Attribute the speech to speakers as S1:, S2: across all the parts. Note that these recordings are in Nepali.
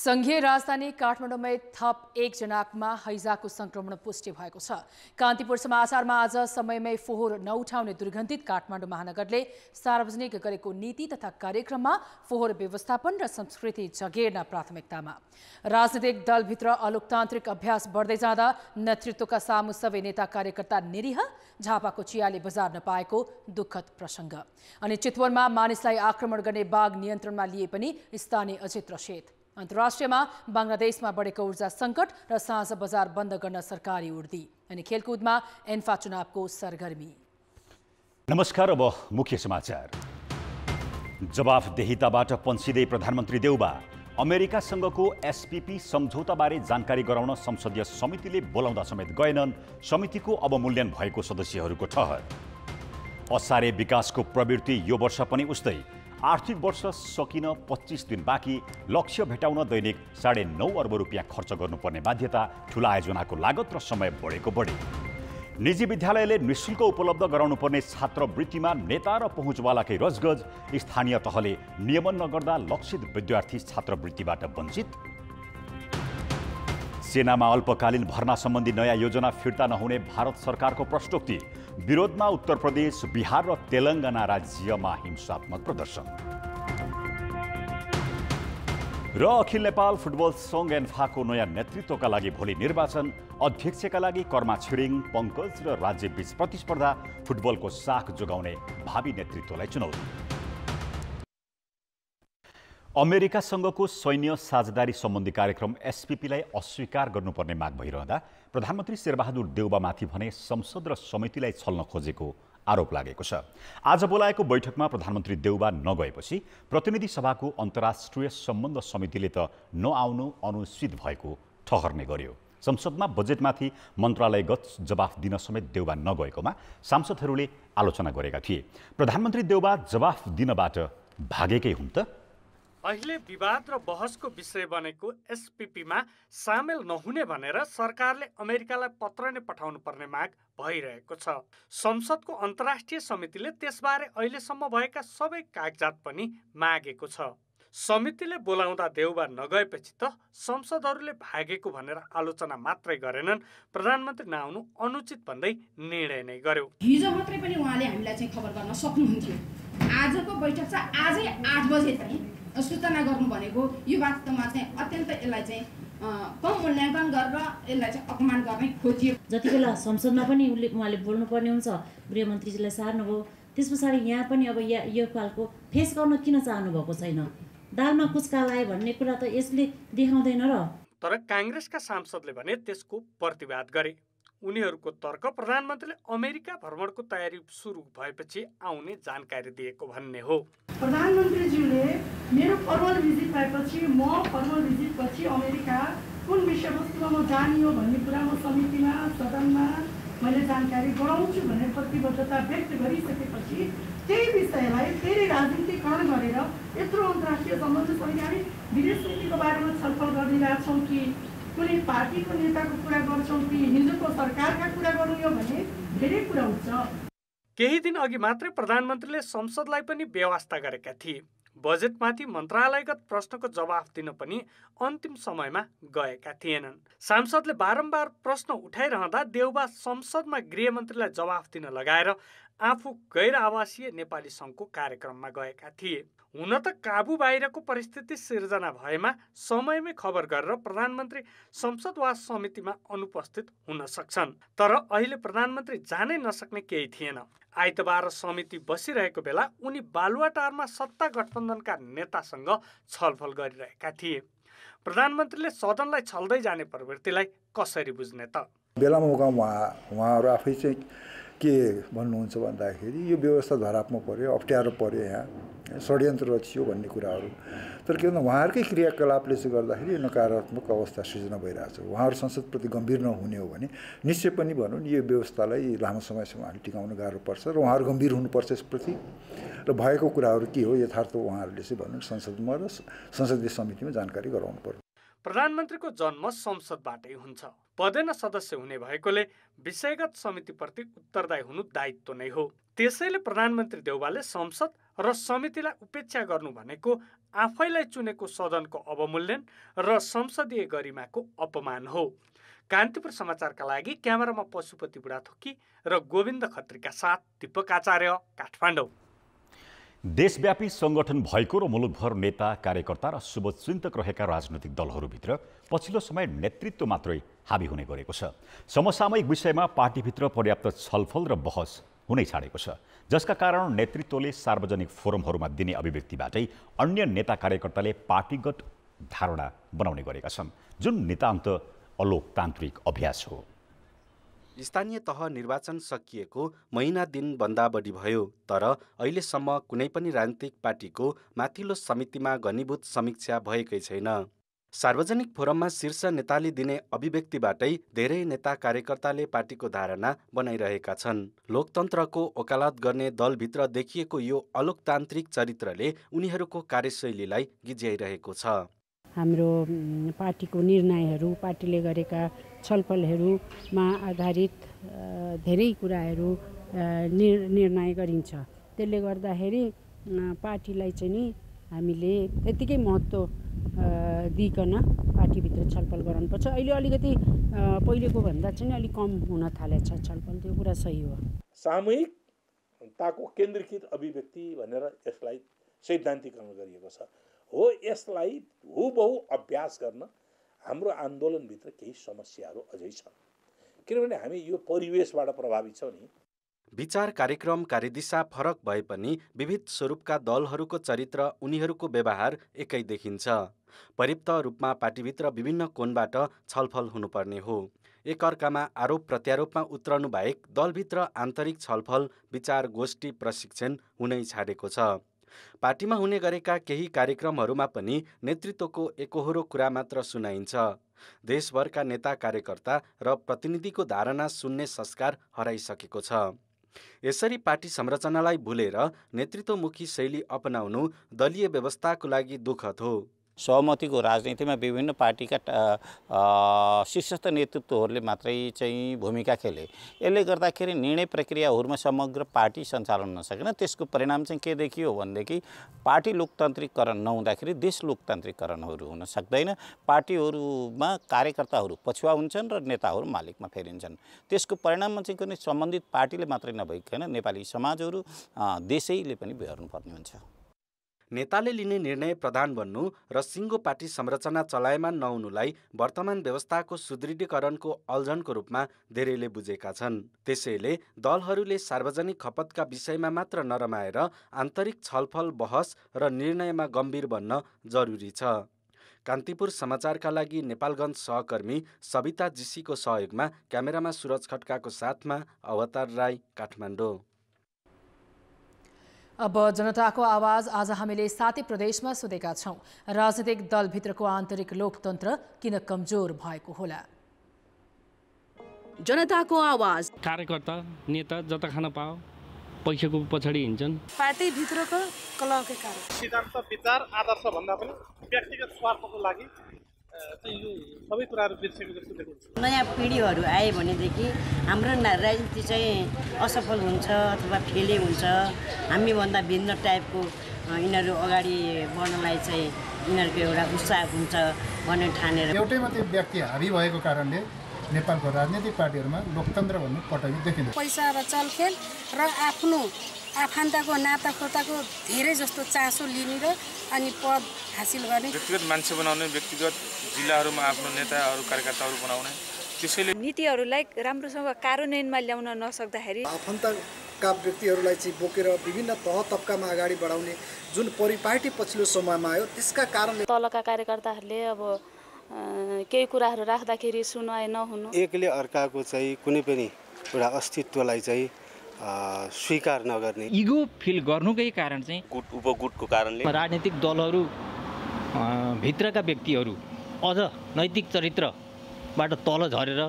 S1: संघीय राजधानी काठमाडौँमै थप 1 जनामा हैजाको संक्रमण पुष्टि भएको छ। कान्तिपुर समाचारमा आज समयमै फोहोर नउठाउने दुर्गन्धित काठमाडौँ महानगरले सार्वजनिक गरेको नीति तथा कार्यक्रममा फोहोर व्यवस्थापन र संस्कृति जगेर्न प्राथमिकतामा। राजनीतिक दलभित्र अलोकतान्त्रिक अभ्यास बढ्दै जाँदा नेतृत्वका सामु सबै नेता कार्यकर्ता निरीह, झापाको चियाले बजार नपाएको दुःखद प्रसङ्ग। अनि चितवनमा मानिसलाई आक्रमण गर्ने बाघ नियन्त्रणमा लिए पनि स्थानीय अचेत रसेत। अन्तर्राष्ट्रियमा बङ्गलादेशमा बढेको ऊर्जा सङ्कट र साँझ बजार बन्द गर्न सरकारी उर्दी। अनि खेलकुदमा एन्फा चुनावको सरगर्मी।
S2: नमस्कार, अब मुख्य समाचार। जवाफदेहिताबाट पन्सिँदै प्रधानमन्त्री देउबा अमेरिकासँगको एसपीपी सम्झौताबारे जानकारी गराउन संसदीय समितिले बोलाउँदा समेत गएनन्। समितिको अवमूल्यन भएको सदस्यहरूको ठहर। असारे विकासको प्रवृत्ति यो वर्ष पनि उस्तै। आर्थिक वर्ष सकिन 25 दिन बाँकी, लक्ष्य भेटाउन दैनिक 9.5 अर्ब रुपियाँ खर्च गर्नुपर्ने बाध्यता, ठुला आयोजनाको लागत र समय बढेको बढी। निजी विद्यालयले निःशुल्क उपलब्ध गराउनुपर्ने छात्रवृत्तिमा नेता र पहुँचवालाकै रजगज। स्थानीय तहले नियमन नगर्दा लक्षित विद्यार्थी छात्रवृत्तिबाट वञ्चित। सेनामा अल्पकालीन भर्ना सम्बन्धी नयाँ योजना फिर्ता नहुने भारत सरकारको प्रश्नोक्ति। विरोधमा उत्तर प्रदेश, बिहार र तेलङ्गाना राज्यमा हिंसात्मक प्रदर्शन। र अखिल नेपाल फुटबल सङ्घ एन्फाको नयाँ नेतृत्वका लागि भोलि निर्वाचन। अध्यक्षका लागि कर्मा छिरिङ, पङ्कज र राज्यबीच प्रतिस्पर्धा। फुटबलको साख जोगाउने भावी नेतृत्वलाई चुनौती। अमेरिकासँगको सैन्य साझेदारी सम्बन्धी कार्यक्रम एसपीपीलाई अस्वीकार गर्नुपर्ने माग भइरहँदा प्रधानमन्त्री शेरबहादुर देउबामाथि भने संसद र समितिलाई छल्न खोजेको आरोप लागेको छ। आज बोलाएको बैठकमा प्रधानमन्त्री देउबा नगएपछि प्रतिनिधि सभाको अन्तर्राष्ट्रिय सम्बन्ध समितिले त नआउनु अनुचित भएको ठहर्ने गर्यो। संसदमा बजेटमाथि मन्त्रालयगत जवाफ दिन समेत देउबा नगएकोमा सांसदहरूले आलोचना गरेका थिए। प्रधानमन्त्री देउबा जवाफ दिनबाट भागेकै हुन् त?
S3: अहिले विवाद र बहसको विषय बनेको एसपीपीमा सामेल नहुने भनेर सरकारले अमेरिकालाई पत्र नै पठाउनु पर्ने माग भइरहेको छ। संसदको अन्तर्राष्ट्रिय समितिले त्यसबारे अहिलेसम्म भएका सबै कागजात पनि मागेको छ। समितिले बोलाउँदा देउबा नगएपछि त संसदहरूले भागेको भनेर आलोचना मात्रै गरेनन्, प्रधानमन्त्री नआउनु अनुचित भन्दै निर्णय नै गर्यो।
S4: हिजो मात्रै पनि उहाँले हामीलाई चाहिँ खबर गर्न सक्नुहुन्थ्यो। आजको बैठक चाहिँ आजै 8 बजे चाहिँ सूचना गर्नु भनेको यो वास्तवमा चाहिँ अत्यन्त यसलाई चाहिँ कम मूल्याङ्कन गरेर यसलाई चाहिँ अपमान गर्ने खोजियो।
S5: जति बेला संसदमा पनि उहाँले बोल्नुपर्ने हुन्छ, गृहमन्त्रीजीलाई सार्नुभयो, त्यस पछाडि यहाँ पनि अब यो खालको फेस गर्न किन चाहनु भएको छैन? दालमा कुचका लाए भन्ने कुरा त यसले देखाउँदैन र।
S3: तर काङ्ग्रेसका सांसदले भने त्यसको प्रतिवाद गरे। उनीहरूको तर्क प्रधानमन्त्रीले अमेरिका भ्रमणको तयारी सुरु भएपछि आउने जानकारी दिएको भन्ने हो।
S6: प्रधानमन्त्रीज्यूले मेरो फर्मल भिजिट भएपछि फर्मल भिजिट पछि अमेरिका कुन विषयवस्तुमा म जाने हो भन्ने कुरा म समितिमा, सदनमा मैले जानकारी गराउँछु भनेर प्रतिबद्धता व्यक्त गरिसकेपछि त्यही विषयलाई फेरि राजनीतिकरण गरेर यत्रो अन्तर्राष्ट्रिय सम्बन्ध समिति हामी विदेश नीतिको बारेमा छलफल गरिरहेका छौँ कि कुनै पार्टीको नेताको कुरा गर्छौँ कि हिजोको सरकारका कुरा गर्नु हो भने धेरै कुरा हुन्छ।
S3: केही दिन अघि मात्रै प्रधानमन्त्रीले संसदलाई पनि व्यवस्था गरेका थिए। बजेटमाथि मन्त्रालयगत प्रश्नको जवाफ दिन पनि अन्तिम समयमा गएका थिएनन्। सांसदले बारम्बार प्रश्न उठाइरहँदा देउबा संसदमा गृहमन्त्रीलाई जवाफ दिन लगाएर आफू गैर आवासीय नेपाली सङ्घको कार्यक्रममा गएका थिए। हुन त काबु बाहिरको परिस्थिति सिर्जना भएमा समयमै खबर गरेर प्रधानमन्त्री संसद वा समितिमा अनुपस्थित हुन सक्छन्। तर अहिले प्रधानमन्त्री जानै नसक्ने केही थिएन। आइतबार समिति बसिरहेको बेला उनी बालुवाटारमा सत्ता गठबन्धनका नेतासँग छलफल गरिरहेका थिए। प्रधानमन्त्रीले सदनलाई छल्दै जाने प्रवृत्तिलाई कसरी बुझ्ने त?
S7: बेलामा उहाँहरू आफै चाहिँ के भन्नुहुन्छ भन्दाखेरि यो व्यवस्था धरापमा पर्यो, अप्ठ्यारो पर्यो, यहाँ षड्यन्त्र रचियो भन्ने कुराहरू। तर के भन्दा उहाँहरूकै क्रियाकलापले चाहिँ गर्दाखेरि नकारात्मक अवस्था सृजना भइरहेछ। उहाँहरू संसदप्रति गम्भीर नहुने हो भने निश्चय पनि भनौँ यो व्यवस्थालाई लामो समयसम्म हामीले टिकाउन गाह्रो पर्छ र उहाँहरू गम्भीर हुनुपर्छ यसप्रति। र भएको कुराहरू के हो यथार्थ उहाँहरूले चाहिँ भनौँ संसदमा र संसदीय समितिमा जानकारी गराउनु पर्यो।
S3: प्रधानमन्त्रीको जन्म संसदबाटै हुन्छ। पदेन सदस्य हुने भएकोले विषयगत समितिप्रति उत्तरदायी हुनु दायित्व नै हो। त्यसैले प्रधानमन्त्री देउवाले संसद र समितिलाई उपेक्षा गर्नु भनेको आफैलाई चुनेको सदनको अवमूल्यन र संसदीय गरिमाको अपमान हो। कान्तिपुर समाचारका लागि क्यामेरामा पशुपति बुढाथोकी र गोविन्द खत्रीका साथ दीपक आचार्य, काठमाडौँ।
S2: देशव्यापी संगठन भएको र मुलुकभर नेता, कार्यकर्ता र शुभचिन्तक रहेका राजनैतिक दलहरूभित्र पछिल्लो समय नेतृत्व मात्रै हाबी हुने गरेको छ। समसामयिक विषयमा पार्टीभित्र पर्याप्त छलफल र बहस हुनै छाडेको छ, जसका कारण नेतृत्वले सार्वजनिक फोरमहरूमा दिने अभिव्यक्तिबाटै अन्य नेता कार्यकर्ताले पार्टीगत धारणा बनाउने गरेका छन्, जुन नितान्त अलोकतान्त्रिक अभ्यास हो।
S8: स्थानीय तह निर्वाचन सकिएको महिना दिनभन्दा बढी भयो, तर अहिलेसम्म कुनै पनि राजनीतिक पार्टीको माथिल्लो समितिमा घनीभूत समीक्षा भएकै छैन। सार्वजनिक फोरममा शीर्ष नेताले दिने अभिव्यक्तिबाटै धेरै नेता कार्यकर्ताले पार्टीको धारणा बनाइरहेका छन्। लोकतन्त्रको वकालत गर्ने दलभित्र देखिएको यो अलोकतान्त्रिक चरित्रले उनीहरूको कार्यशैलीलाई गिज्याइरहेको छ।
S9: हाम्रो पार्टीको निर्णयहरू, पार्टीले गरेका छलफलहरूमा आधारित धेरै कुराहरू निर्णय गरिन्छ। त्यसले गर्दाखेरि पार्टीलाई चाहिँ नि हामीले त्यतिकै महत्त्व दिइकन पार्टीभित्र छलफल गराउनुपर्छ। अहिले अलिकति पहिलेको भन्दा चाहिँ अलिक कम हुन थालेको छ छलफल, त्यो कुरा सही हो।
S10: सामूहिकताको केन्द्रीकृत अभिव्यक्ति भनेर यसलाई सैद्धान्तिकरण गरिएको छ। हो, यसलाई हुबहु अभ्यास गर्न हाम्रो आन्दोलनभित्र केही समस्याहरू अझै छन्, किनभने हामी यो परिवेशबाट प्रभावित छौँ नि।
S8: विचार, कार्यक्रम, कार्यदिशा फरक भए पनि विविध स्वरूपका दलहरूको चरित्र, उनीहरूको व्यवहार एकै देखिन्छ। पर्याप्त रूपमा पार्टीभित्र विभिन्न कोणबाट छलफल हुनुपर्ने हो। एकअर्कामा आरोप प्रत्यारोपमा उत्रनु बाहेक दलभित्र आन्तरिक छलफल, विचार गोष्ठी, प्रशिक्षण हुनै छाडेको छ। पार्टीमा हुने गरेका केही कार्यक्रमहरूमा पनि नेतृत्वको एकहोरो कुरा मात्र सुनाइन्छ। देशभरका नेता, कार्यकर्ता र प्रतिनिधिको धारणा सुन्ने संस्कार हराइसकेको छ। यसरी पार्टी संरचनालाई भुलेर नेतृत्वमुखी शैली अपनाउनु दलीय व्यवस्थाको लागि दुःखद हो।
S11: सहमतिको राजनीतिमा विभिन्न पार्टीका शीर्षस्थ नेतृत्वहरूले मात्रै चाहिँ भूमिका खेले। यसले गर्दाखेरि निर्णय प्रक्रियाहरूमा समग्र पार्टी सञ्चालन हुन सकेन। त्यसको परिणाम चाहिँ के देखियो भनेदेखि पार्टी लोकतान्त्रिकरण नहुँदाखेरि देश लोकतान्त्रिकरणहरू हुन सक्दैन। पार्टीहरूमा कार्यकर्ताहरू पछुवा हुन्छन् र नेताहरू मालिकमा फेरिन्छन्। त्यसको परिणाममा चाहिँ कुनै सम्बन्धित पार्टीले मात्रै नभइकन नेपाली समाजहरू, देशैले पनि बेहोर्नुपर्ने हुन्छ।
S8: नेताले लिने निर्णय प्रधान बन्नु र सिङ्गो पार्टी संरचना चलायमान नहुनुलाई वर्तमान व्यवस्थाको सुदृढीकरणको अल्झनको रूपमा धेरैले बुझेका छन्। त्यसैले दलहरूले सार्वजनिक खपतका विषयमा मात्र नरमाएर आन्तरिक छलफल, बहस र निर्णयमा गम्भीर बन्न जरुरी छ। कान्तिपुर समाचारका लागि नेपालगञ्ज सहकर्मी सविता जीसीको सहयोगमा क्यामेरामा सुरज खड्काको साथमा अवतार राई, काठमाडौँ।
S1: अब जनताको आवाज आज हामीले 7 प्रदेशमा सोधेका छौं। राजनीतिक दलभित्रको आन्तरिक लोकतन्त्र किन कमजोर भएको होला? जनताको आवाज।
S12: कार्यकर्ता, नेता जता खान पाओ पैसाको पछाडि हिँड्छन्।
S6: पार्टीभित्रको कलहकै कारण।
S13: सिद्धान्त, विचार, आदर्श भन्दा पनि व्यक्तिगत स्वार्थको लागि यो सबै कुराहरू बिर्सेको जस्तो देखिन्छ।
S14: नयाँ पिँढीहरू आए भनेदेखि हाम्रो राजनीति चाहिँ असफल हुन्छ अथवा फेलै हुन्छ। हामीभन्दा भिन्न टाइपको यिनीहरू अगाडि बढ्नलाई चाहिँ यिनीहरूको एउटा उत्साह हुन्छ भन्ने ठानेर
S15: एउटै मात्रै व्यक्ति हावी भएको कारणले नेपालको राजनीतिक पार्टीहरूमा लोकतन्त्र भन्ने पटक देखिन्छ।
S6: पैसा र चलखेल र आफ्नो आफन्तको नाताखोताको धेरै जस्तो चासो लिने र अनि पद हासिल गर्ने,
S13: व्यक्तिगत मान्छे बनाउने, व्यक्तिगत जिल्लाहरूमा आफ्नो नेताहरू, कार्यकर्ताहरू बनाउने, त्यसैले
S16: नीतिहरूलाई राम्रोसँग कार्यान्वयनमा ल्याउन नसक्दाखेरि
S17: आफन्तका व्यक्तिहरूलाई चाहिँ बोकेर विभिन्न तह तब्कामा अगाडि बढाउने जुन परिपाटी पछिल्लो समयमा आयो, त्यसका कारणले
S16: तलका कार्यकर्ताहरूले अब केही कुराहरू राख्दाखेरि सुनवाई नहुनु,
S18: एकले अर्काको चाहिँ कुनै पनि एउटा अस्तित्वलाई चाहिँ स्वीकार नगर्ने,
S12: इगो फिल गर्नुकै कारण चाहिँ
S18: गुट उपगुटको कारणले
S12: राजनीतिक दलहरू भित्रका व्यक्तिहरू अझ नैतिक चरित्रबाट तल झरेर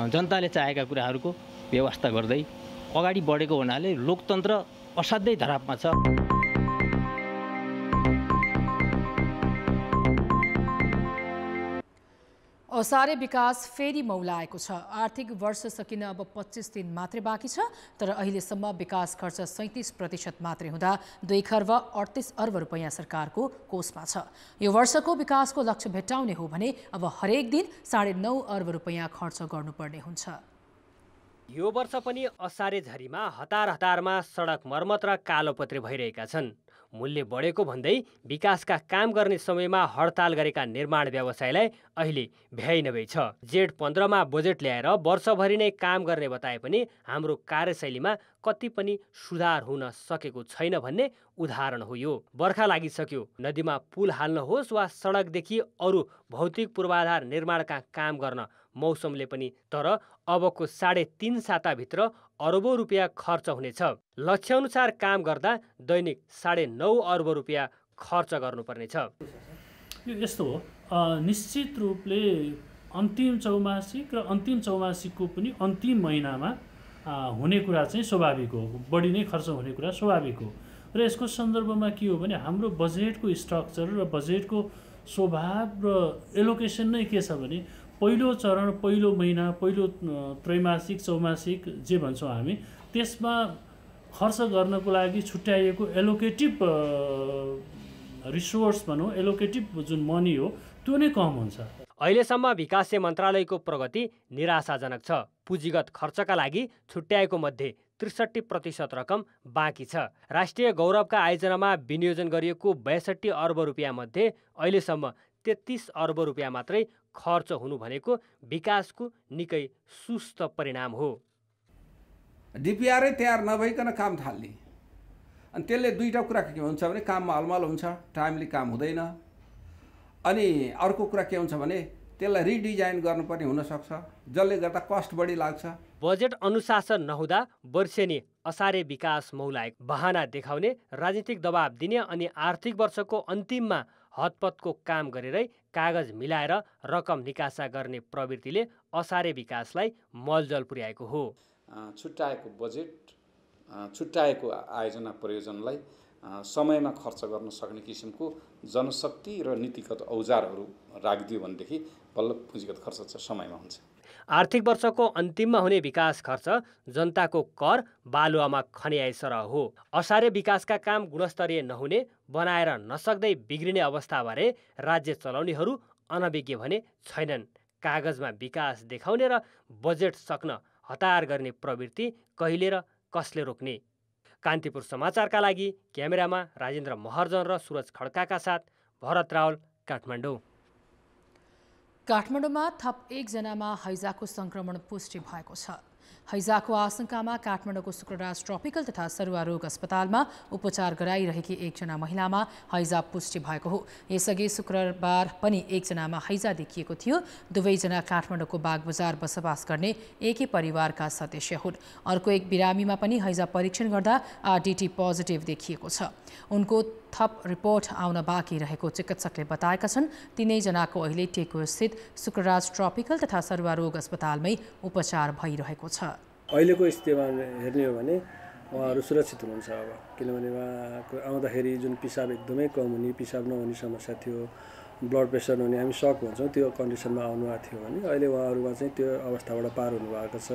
S12: जनताले चाहेका कुराहरूको व्यवस्था गर्दै अगाडि बढेको हुनाले लोकतन्त्र असाध्यै धरापमा छ।
S1: असारे विकास फेरि मौलाएको छ। आर्थिक वर्ष सकिन अब 25 दिन मात्रै बाँकी छ, तर अहिलेसम्म विकास खर्च 37% मात्रै हुँदा 2 खर्ब 38 अर्ब रुपैयाँ सरकारको कोषमा छ। यो वर्षको विकासको लक्ष्य भेट्टाउने हो भने अब हरेक दिन 9.5 अर्ब रुपैयाँ खर्च गर्नुपर्ने हुन्छ।
S19: यो वर्ष पनि असारे झरीमा हतारमा सडक मर्मत र कालोपत्रे भइरहेका छन्। मूल्य बढेको भन्दै विकासका काम गर्ने समयमा हडताल गरेका निर्माण व्यवसायलाई अहिले भ्याइ नभई छ। जेठ 15 मा बजेट ल्याएर वर्षभरि नै काम गर्ने बताए पनि हाम्रो कार्यशैलीमा कति पनि सुधार हुन सकेको छैन भन्ने उदाहरण हो यो। बर्खा लागिसक्यो, नदीमा पुल हाल्न होस् वा सडकदेखि अरू भौतिक पूर्वाधार निर्माणका काम गर्न मौसमले पनि, तर अबको 3.5 साताभित्र अरबौं रुपियाँ खर्च हुनेछ। लक्ष्यअनुसार काम गर्दा दैनिक 9.5 अर्ब रुपियाँ खर्च गर्नुपर्नेछ।
S20: यो यस्तो हो, निश्चित रूपले अन्तिम चौमासिक र अन्तिम चौमासिकको पनि अन्तिम महिनामा हुने कुरा चाहिँ स्वाभाविक हो, बढी नै खर्च हुने कुरा स्वाभाविक हो। र यसको सन्दर्भमा के हो भने हाम्रो बजेटको स्ट्रक्चर र बजेटको स्वभाव र एलोकेसन नै के छ भने पहिलो चरण, पहिलो महिना, पहिलो त्रैमासिक, चौमासिक जे भन्छौँ हामी, त्यसमा खर्च गर्नको लागि छुट्याइएको एलोकेटिभ रिसोर्स भनौँ, एलोकेटिभ जुन मनी हो त्यो नै कम हुन्छ।
S19: अहिलेसम्म विकास मन्त्रालयको प्रगति निराशाजनक छ। पुँजीगत खर्चका लागि छुट्याएको मध्ये 63% रकम बाँकी छ। राष्ट्रिय गौरवका आयोजनामा विनियोजन गरिएको 62 अर्ब रुपियाँ मध्ये अहिलेसम्म 33 अर्ब रुपियाँ मात्रै खर्च हुनु भनेको विकासको निकै सुस्त परिणाम हो।
S21: डिपिआरै तयार नभइकन काम थाल्ने, अनि त्यसले दुईटा कुरा के हुन्छ भने काममा अलमल हुन्छ, टाइमली काम हुँदैन। अनि अर्को कुरा के हुन्छ भने त्यसलाई रिडिजाइन गर्नुपर्ने हुनसक्छ, जसले गर्दा कस्ट बढी लाग्छ।
S19: बजेट अनुशासन नहुँदा वर्षेनी असारे विकास मौलाएको बहाना देखाउने, राजनीतिक दबाब दिने अनि आर्थिक वर्षको अन्तिममा हतपतको काम गरेरै कागज मिलाएर रकम निकासा गर्ने प्रवृत्तिले असारे विकासलाई मलजल पुर्याएको हो।
S22: छुट्याएको बजेट, छुट्याएको आयोजना परियोजनालाई समयमा खर्च गर्न सक्ने किसिमको जनशक्ति र नीतिगत औजारहरू राखिदियो भनेदेखि बल्ल पुँजीगत खर्च चाहिँ समयमा हुन्छ।
S19: आर्थिक वर्षको अन्तिममा हुने विकास खर्च जनताको कर बालुवामा खन्याए सरह हो। असारे विकासका काम गुणस्तरीय नहुने, बनाएर नसक्दै बिग्रिने अवस्थाबारे राज्य चलाउनेहरू अनभिज्ञ भने छैनन्। कागजमा विकास देखाउने र बजेट सक्न हतार गर्ने प्रवृत्ति कहिले र कसले रोक्ने? कान्तिपुर समाचारका लागि क्यामेरामा राजेन्द्र महर्जन र सुरज खड्काका साथ भरत रावल, काठमाडौँ।
S1: काठमाडौँमा थप 1 जनामा हैजाको संक्रमण पुष्टि भएको छ। हैजाको आशंकामा काठमाडौँको शुक्रराज ट्रपिकल तथा सरुवा रोग अस्पतालमा उपचार गराइरहेकी 1 जना महिलामा हैजा पुष्टि भएको हो। यसअघि शुक्रबार पनि 1 जनामा हैजा देखिएको थियो। दुवैजना काठमाडौँको बागबजार बसोबास गर्ने एकै परिवारका सदस्य हुन्। अर्को एक बिरामीमा पनि हैजा परीक्षण गर्दा आरडीटी पोजिटिभ देखिएको छ। उनको थप रिपोर्ट आउन बाँकी रहेको चिकित्सकले बताएका छन्। तीनैजनाको अहिले टेकु स्थित शुक्रराज ट्रपिकल तथा सरुवा रोग अस्पतालमै उपचार भइरहेको छ।
S23: अहिलेको स्थितिमा हेर्ने हो भने उहाँहरू सुरक्षित हुनुहुन्छ अब, किनभने उहाँको आउँदाखेरि जुन पिसाब एकदमै कम हुने, पिसाब नहुने समस्या थियो, ब्लड प्रेसर हुने, हामी सक भन्छौँ, त्यो कन्डिसनमा आउनुभएको थियो भने अहिले उहाँहरूमा चाहिँ त्यो अवस्थाबाट पार हुनुभएको छ।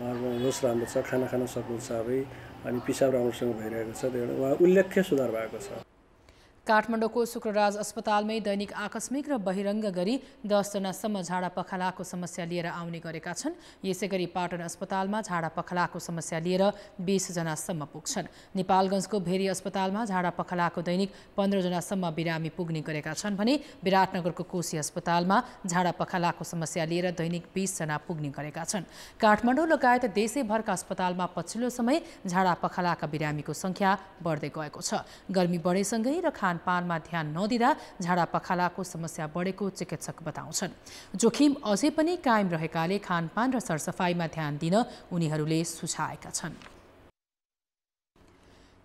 S23: उहाँहरूको होस राम्रो छ, खाना खान सक्नुहुन्छ सबै, अनि पिसाब राम्रोसँग भइरहेको छ। त्यो उहाँ उल्लेख्य सुधार भएको छ।
S1: काठमाडौँको शुक्रराज अस्पतालमै दैनिक आकस्मिक र बहिरङ्ग गरी 10 जनासम्म झाडा पखालाको समस्या लिएर आउने गरेका छन्। यसैगरी पाटन अस्पतालमा झाडा पखालाको समस्या लिएर 20 जनासम्म पुग्छन्। नेपालगञ्जको भेरी अस्पतालमा झाडा पखालाको दैनिक 15 जनासम्म बिरामी पुग्ने गरेका छन् भने विराटनगरको कोशी अस्पतालमा झाडा पखालाको समस्या लिएर दैनिक 20 जना पुग्ने गरेका छन्। काठमाडौँ लगायत देशैभरका अस्पतालमा पछिल्लो समय झाडा पखालाका बिरामीको सङ्ख्या बढ्दै गएको छ। गर्मी बढेसँगै र खानपानमा ध्यान नदिँदा झाडा पखालाको समस्या बढेको चिकित्सक बताउँछन्। जोखिम अझै पनि कायम रहेकाले खानपान र सरसफाइमा ध्यान दिन उनीहरूले सुझाएका छन्।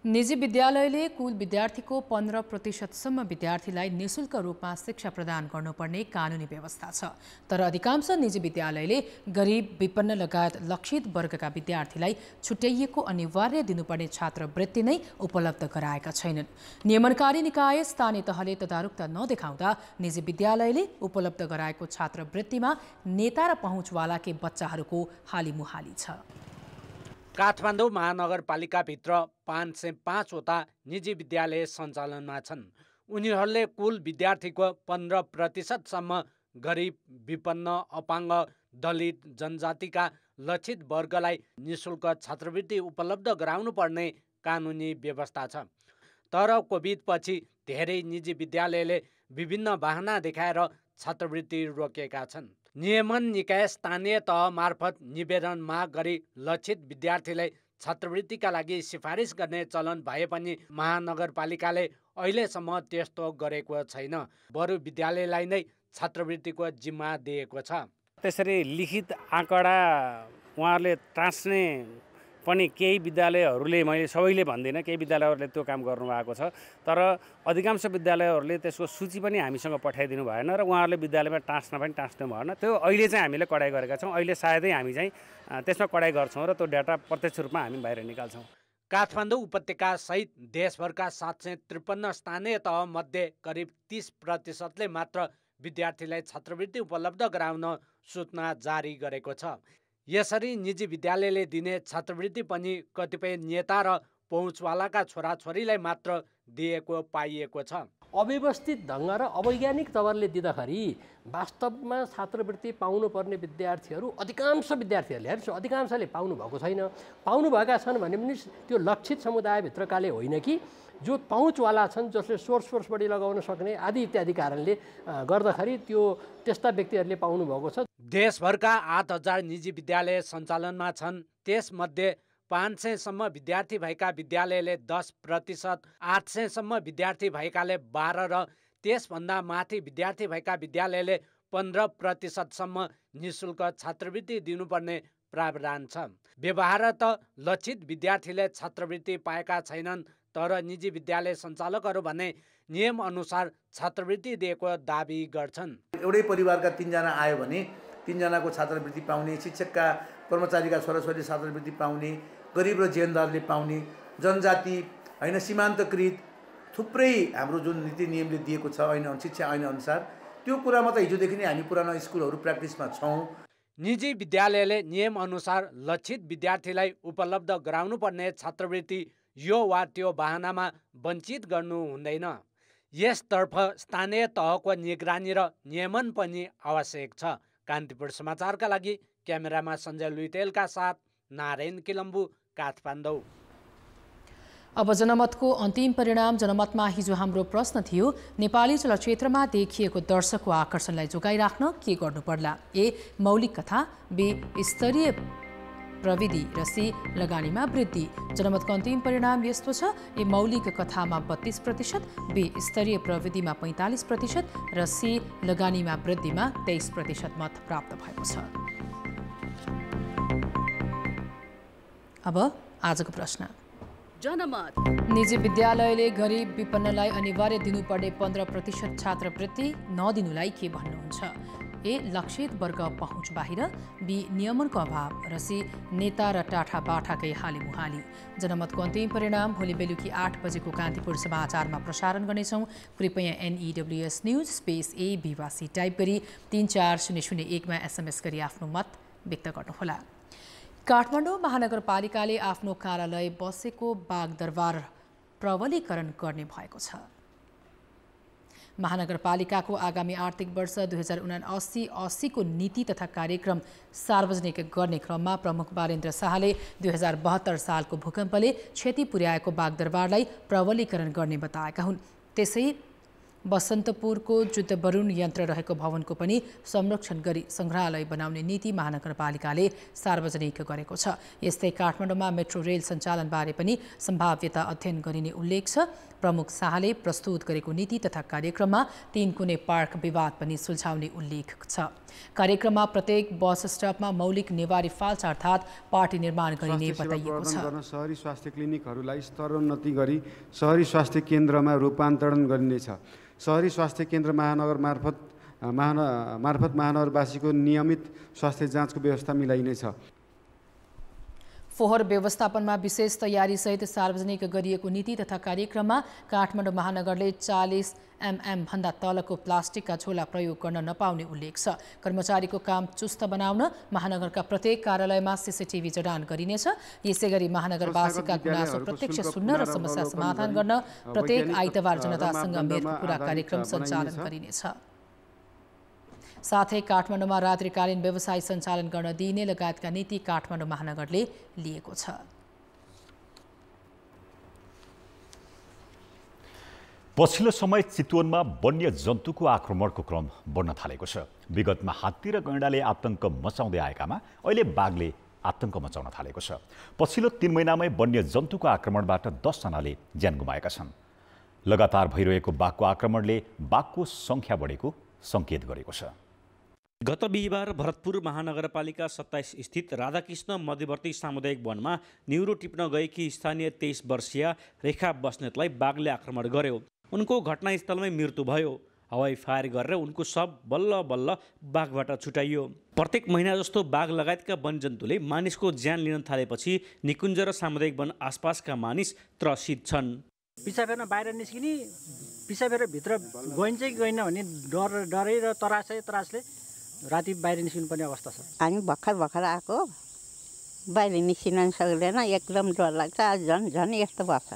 S1: निजी विद्यालयले कुल विद्यार्थीको 15% विद्यार्थीलाई निशुल्क रूपमा शिक्षा प्रदान गर्नुपर्ने कानुनी व्यवस्था छ। तर अधिकांश निजी विद्यालयले गरिब, विपन्न लगायत लक्षित वर्गका विद्यार्थीलाई छुट्याइएको अनिवार्य दिनुपर्ने छात्रवृत्ति नै उपलब्ध गराएका छैनन्। नियमनकारी निकाय स्थानीय तहले तदारुकता नदेखाउँदा निजी विद्यालयले उपलब्ध गराएको छात्रवृत्तिमा नेता र पहुँचवालाकै बच्चाहरूको हालिमुहाली छ।
S3: काठमाडौँ महानगरपालिकाभित्र 505 वटा निजी विद्यालय सञ्चालनमा छन्। उनीहरूले कुल विद्यार्थीको 15% गरिब, विपन्न, अपाङ्ग, दलित, जनजातिका लक्षित वर्गलाई निशुल्क छात्रवृत्ति उपलब्ध गराउनुपर्ने कानुनी व्यवस्था छ। तर कोभिडपछि धेरै निजी विद्यालयले विभिन्न बहाना देखाएर छात्रवृत्ति रोकेका छन्। नियमन निकाय स्थानीय तह मार्फत निवेदन माग गरी लक्षित विद्यार्थीलाई छात्रवृत्तिका लागि सिफारिस गर्ने चलन भए पनि महानगरपालिकाले अहिलेसम्म त्यस्तो गरेको छैन। बरु विद्यालयलाई नै छात्रवृत्तिको जिम्मा दिएको छ।
S4: त्यसरी लिखित आँकडा उहाँहरूले टाँस्ने पनि केही विद्यालयहरूले, मैले सबैले भन्दिनँ, केही विद्यालयहरूले त्यो काम गर्नुभएको छ। तर अधिकांश विद्यालयहरूले त्यसको सूची पनि हामीसँग पठाइदिनु भएन र उहाँहरूले विद्यालयमा टाँस्न पनि टाँस्नु भएन। त्यो अहिले चाहिँ हामीले कडाइ गरेका छौँ। अहिले सायदै हामी चाहिँ त्यसमा कडाइ गर्छौँ र त्यो डाटा प्रत्यक्ष रूपमा हामी बाहिर निकाल्छौँ।
S3: काठमाडौँ उपत्यका सहित देशभरका 753 स्थानीय तह मध्ये करिब 30%ले मात्र विद्यार्थीलाई छात्रवृत्ति उपलब्ध गराउन सूचना जारी गरेको छ। यसरी निजी विद्यालयले दिने छात्रवृत्ति पनि कतिपय नेता र पहुँचवालाका छोराछोरीलाई मात्र दिएको पाइएको छ।
S5: अव्यवस्थित ढङ्ग र अवैज्ञानिक तवरले दिँदाखेरि वास्तवमा छात्रवृत्ति पाउनुपर्ने विद्यार्थीहरू अधिकांश विद्यार्थीहरूले, हेर्नुहोस्, अधिकांशले पाउनुभएको छैन। पाउनुभएका छन् भने पनि त्यो लक्षित समुदायभित्रकाले होइन कि जो पहुँचवाला छन्, जसले सोर्स बढी लगाउन सक्ने आदि इत्यादि कारणले गर्दाखेरि त्यो त्यस्ता व्यक्तिहरूले पाउनुभएको छ।
S3: देशभरका 8000 निजी विद्यालय सञ्चालनमा छन्। त्यसमध्ये 500सम्म विद्यार्थी भएका विद्यालयले 10%, 800सम्म विद्यार्थी भएकाले 12% र त्यसभन्दा माथि विद्यार्थी भएका विद्यालयले 15%सम्म निशुल्क छात्रवृत्ति दिनुपर्ने प्रावधान छ। व्यवहार त लक्षित विद्यार्थीले छात्रवृत्ति पाएका छैनन्, तर निजी विद्यालय सञ्चालकहरू भने नियम अनुसार छात्रवृत्ति दिएको दाबी गर्छन्।
S7: एउटै परिवारका 3 जना आयो भने 3 जनाको छात्रवृत्ति पाउने, शिक्षकका कर्मचारीका छोराछोरी छात्रवृत्ति पाउने, गरिब र जेनदारले पाउने, जनजाति होइन सीमान्तकृत थुप्रै हाम्रो जुन नीति नियमले दिएको छ ऐन शिक्षा ऐन अनुसार, त्यो कुरामा त हिजोदेखि नै हामी पुरानो स्कुलहरू प्र्याक्टिसमा छौँ।
S3: निजी विद्यालयले नियम अनुसार लक्षित विद्यार्थीलाई उपलब्ध गराउनुपर्ने छात्रवृत्ति यो वा त्यो बहानामा वञ्चित गर्नु हुँदैन। यसतर्फ स्थानीय तहको निगरानी र नियमन पनि आवश्यक छ। कान्तिपुर समाचारका लागि क्यामेरामा सञ्जय लुइटेलका साथ नारायण किलम्बु, काठमाडौँ।
S1: अब जनमतको अन्तिम परिणाम। जनमतमा हिजो हाम्रो प्रश्न थियो, नेपाली चलचित्रमा देखिएको दर्शकको आकर्षणलाई जोगाइराख्न के गर्नु पर्ला? ए, मौलिक कथा, बी, स्तरीय प्रविधि र सी, लगानीमा वृद्धि। जनमतको अन्तिम परिणाम यस्तो छ, ए, मौलिक कथामा 32%, बी, स्तरीय प्रविधिमा 45% र सी, लगानीमा वृद्धिमा 23% मत प्राप्त भएको छ। अब आजको प्रश्न।
S24: जनमत।
S1: निजी विद्यालयले गरिब विपन्नलाई अनिवार्य दिनुपर्ने 15% छात्रवृत्ति नदिनुलाई के भन्नुहुन्छ? ए, लक्षित वर्ग पहुँच बाहिर, बी, नियमनको अभाव र सी, नेता र टाठा बाठाकै हालिमुहाली। जनमतको अन्तिम परिणाम भोलि बेलुकी 8 बजेको कान्तिपुर समाचारमा प्रसारण गर्नेछौँ। कृपया NEWS न्युज स्पेस ए भिवासी टाइप गरी 34001मा SMS गरी आफ्नो मत व्यक्त गर्नुहोला। काठमाडौँ महानगरपालिकाले आफ्नो कार्यालय बसेको बागदरबार प्रबलीकरण गर्ने भएको छ। महानगरपालिकाको आगामी आर्थिक वर्ष 2079-80 को नीति तथा कार्यक्रम सार्वजनिक गर्ने क्रममा प्रमुख बालेन्द्र शाहले 2072 सालको भूकम्पले क्षति पुर्याएको बागदरबारलाई प्रबलीकरण गर्ने बताएका हुन्। त्यसै बसन्तपुरको युद्धवरुण यन्त्र रहेको भवनको पनि संरक्षण गरी संग्रहालय बनाउने नीति महानगरपालिकाले सार्वजनिक गरेको छ। यस्तै काठमाडौँमा मेट्रो रेल सञ्चालनबारे पनि सम्भाव्यता अध्ययन गरिने उल्लेख छ। प्रमुख शाहले प्रस्तुत गरेको नीति तथा कार्यक्रममा 3 कुने पार्क विवाद पनि सुल्झाउने उल्लेख छ। कार्यक्रममा प्रत्येक बस स्टपमा मौलिक नेवारी फाल्चा अर्थात् पार्टी निर्माण गरिने बताइएको छ।
S2: शहरी स्वास्थ्य क्लिनिकहरूलाई स्तरोन्नति गरी शहरी स्वास्थ्य केन्द्रमा रूपान्तरण गरिनेछ। शहरी स्वास्थ्य केन्द्र महानगर मार्फत महानगरवासीको नियमित स्वास्थ्य जाँचको व्यवस्था मिलाइनेछ।
S1: फोहोर व्यवस्थापनमा विशेष तयारीसहित सार्वजनिक गरिएको नीति तथा कार्यक्रममा काठमाडौँ महानगरले 40 mm भन्दा तलको प्लास्टिकका झोला प्रयोग गर्न नपाउने उल्लेख छ। कर्मचारीको काम चुस्त बनाउन महानगरका प्रत्येक कार्यालयमा CCTV जडान गरिनेछ। यसैगरी महानगरवासीका गुनासो प्रत्यक्ष सुन्न र समस्या समाधान गर्न प्रत्येक आइतबार जनतासँग मेलको कुरा कार्यक्रम सञ्चालन गरिनेछ। साथै काठमाडौँमा रात्रिकालीन व्यवसाय सञ्चालन गर्न दिइने लगायतका नीति काठमाडौँ महानगरले लिएको छ।
S9: पछिल्लो समय चितवनमा वन्य जन्तुको आक्रमणको क्रम बढ्न थालेको छ। विगतमा हात्ती र गैंडाले आतंक मचाउँदै आएकामा अहिले बाघले आतंक मचाउन थालेको छ। पछिल्लो 3 महिनामै वन्य जन्तुको आक्रमणबाट 10 जनाले ज्यान गुमाएका छन्। लगातार भइरहेको बाघको आक्रमणले बाघको सङ्ख्या बढेको सङ्केत गरेको छ।
S10: गत बिहिबार भरतपुर महानगरपालिका 27 स्थित राधाकृष्ण मध्यवर्ती सामुदायिक वनमा न्युरो टिप्न गएकी स्थानीय 23 वर्षीय रेखा बस्नेतलाई बाघले आक्रमण गर्यो। उनको घटनास्थलमै मृत्यु भयो। हवाई फायर गरेर उनको शव बल्ल बल्ल बाघबाट छुटाइयो। प्रत्येक महिना जस्तो बाघ लगायतका वनजन्तुले मानिसको ज्यान लिन थालेपछि निकुञ्ज र सामुदायिक वन आसपासका मानिस त्रसित छन्।
S24: पिसा फेर्न बाहिर निस्किने, पिसा फेर भित्र गइन्छ कि गएन भन्ने डरै र त्रासले राति बाहिर निस्किनु पर्ने अवस्था छ।
S25: हामी भर्खर आएको, बाहिर निस्किन सक्दैन, एकदम डर लाग्छ। झन् यस्तो पर्छ।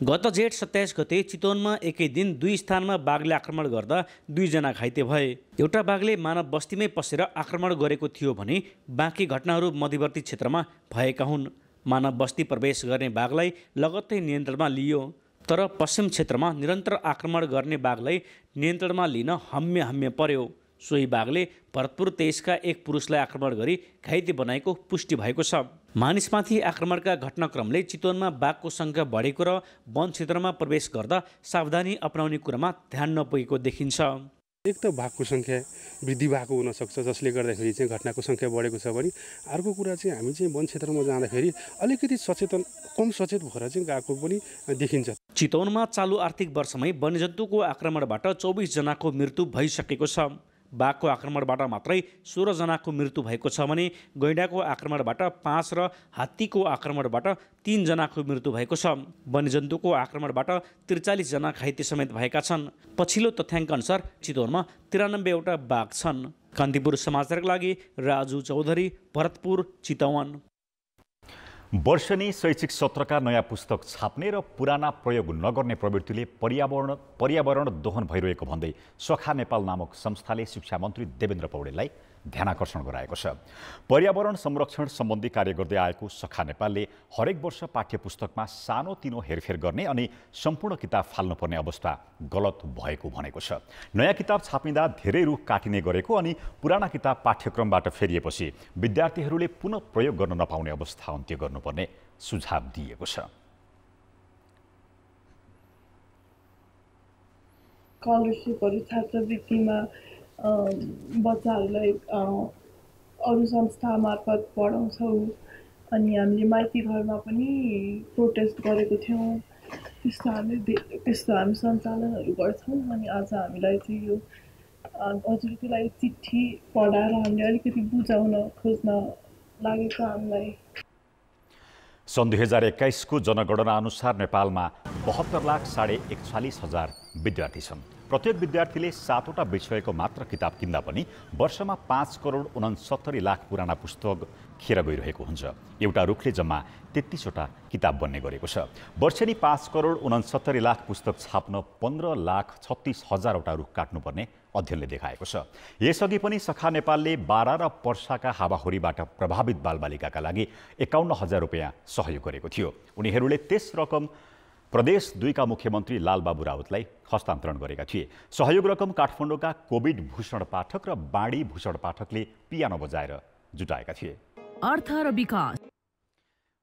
S10: गत जेठ 27 गते चितवनमा एकै दिन 2 स्थानमा बाघले आक्रमण गर्दा 2 जना घाइते भए। एउटा बाघले मानव बस्तीमै पसेर आक्रमण गरेको थियो भने बाँकी घटनाहरू मध्यवर्ती क्षेत्रमा भएका हुन्। मानव बस्ती प्रवेश गर्ने बाघलाई लगत्तै नियन्त्रणमा लियो। तर पश्चिम क्षेत्रमा निरन्तर आक्रमण गर्ने बाघलाई नियन्त्रणमा लिन हम्मे पर्यो। सोही बाघले भरतपुर 23 का एक पुरुषलाई आक्रमण गरी घाइते बनाएको पुष्टि भएको छ। मानिसमाथि आक्रमणका घटनाक्रमले चितवनमा बाघको सङ्ख्या बढेको र वन क्षेत्रमा प्रवेश गर्दा सावधानी अपनाउने कुरामा ध्यान नपुगेको देखिन्छ।
S23: एक त बाघको सङ्ख्या वृद्धि भएको हुनसक्छ, जसले गर्दाखेरि चाहिँ घटनाको सङ्ख्या बढेको छ भने अर्को कुरा चाहिँ हामी चाहिँ वन क्षेत्रमा जाँदाखेरि अलिकति कम सचेत भएर चाहिँ गएको पनि देखिन्छ।
S10: चितवनमा चालु आर्थिक वर्षमै वन्यजन्तुको आक्रमणबाट 24 जनाको मृत्यु भइसकेको छ। बाघको आक्रमणबाट मात्रै 16 जनाको मृत्यु भएको छ भने गैंडाको आक्रमणबाट 5 र हात्तीको आक्रमणबाट 3 जनाको मृत्यु भएको छ। वन्यजन्तुको आक्रमणबाट 43 जना घाइते समेत भएका छन्। पछिल्लो तथ्याङ्क अनुसार चितवनमा 93 वटा बाघ छन्। कान्तिपुर समाचारका लागि राजु चौधरी, भरतपुर, चितवन।
S9: वर्षेनी शैक्षिक सत्रका नयाँ पुस्तक छाप्ने र पुराना प्रयोग नगर्ने प्रवृत्तिले पर्यावरण दोहन भइरहेको भन्दै सखा नेपाल नामक संस्थाले शिक्षा मन्त्री देवेन्द्र पौडेललाई ध्यानाकर्षण गराएको छ। पर्यावरण संरक्षण सम्बन्धी कार्य गर्दै आएको सखा नेपालले हरेक वर्ष पाठ्यपुस्तकमा सानोतिनो हेरफेर गर्ने अनि सम्पूर्ण किताब फाल्नुपर्ने अवस्था गलत भएको भनेको छ। नयाँ किताब छापिँदा धेरै रुख काटिने गरेको अनि पुराना किताब पाठ्यक्रमबाट फेरिएपछि विद्यार्थीहरूले पुनः प्रयोग गर्न नपाउने अवस्था अन्त्य गर्नुपर्ने सुझाव दिएको छ।
S26: स्कलरसिपहरू छात्रवृत्तिमा बच्चाहरूलाई अरू संस्था मार्फत पढाउँछौँ अनि हामीले माइती घरमा पनि प्रोटेस्ट गरेको थियौँ। त्यस्तो हामी सञ्चालनहरू गर्छौँ अनि आज हामीलाई चाहिँ यो हजुरको लागि चिठी पढाएर हामीले अलिकति बुझाउन खोज्न लागेको हामीलाई।
S9: सन् 2021 को जनगणना अनुसार नेपालमा 72,41,000 विद्यार्थी छन्। प्रत्येक विद्यार्थीले 7वटा विषयको मात्र किताब किन्दा पनि वर्षमा 5,69,00,000 पुराना पुस्तक खेर गइरहेको हुन्छ। एउटा रुखले जम्मा 33वटा किताब बन्ने गरेको छ। वर्षेनी 5,69,00,000 पुस्तक छाप्न 15,36,000 वटा रुख काट्नुपर्ने अध्ययनले देखाएको छ। यसअघि पनि सखा नेपालले बारा र पर्साका हावाहुरीबाट प्रभावित बालबालिकाका लागि 51,000 रुपियाँ सहयोग गरेको थियो। उनीहरूले त्यस रकम प्रदेश 2 का मुख्यमन्त्री लालबाबु राउतलाई हस्तान्तरण गरेका थिए। सहयोग रकम काठमाडौँका कोभिड भूषण पाठक र बाँडी भूषण पाठकले पियानो बजाएर जुटाएका थिए।
S6: अर्थ र